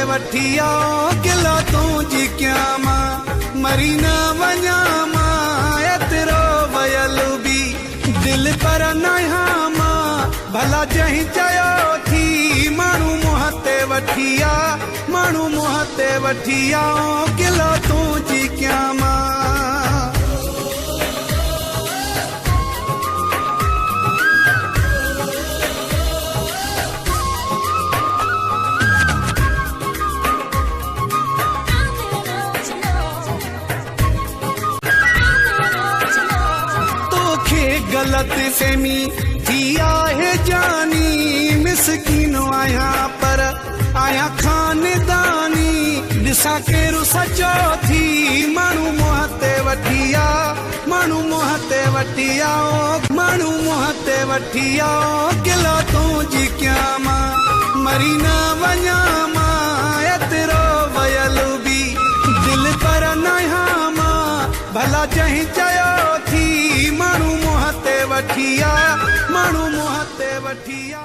वठिया किला तुझी क्या मां मरी न वञा मां एतिरो वयल बि दिल पर नया मां भला जहीं चयो थी माण्हू मुंहं ते वठिया माण्हू मुंहं ते वठिया किला तुझी क्या मां गलत फहमी थी आहे जानी मिसकीन आया पर आया खानदानी ॾिसां केरु सचो थी माण्हू मुंहं ते वठिया माण्हू मुंहं ते वठिया माण्हू मुंहं ते वठिया किला तुझी क्या मां मरी न वञा मां एतिरो वयल बि दिल पर नया मां भला जहीं चयो थी माण्हू मुंहं ते वठिया माण्हू मुंहं ते वठिया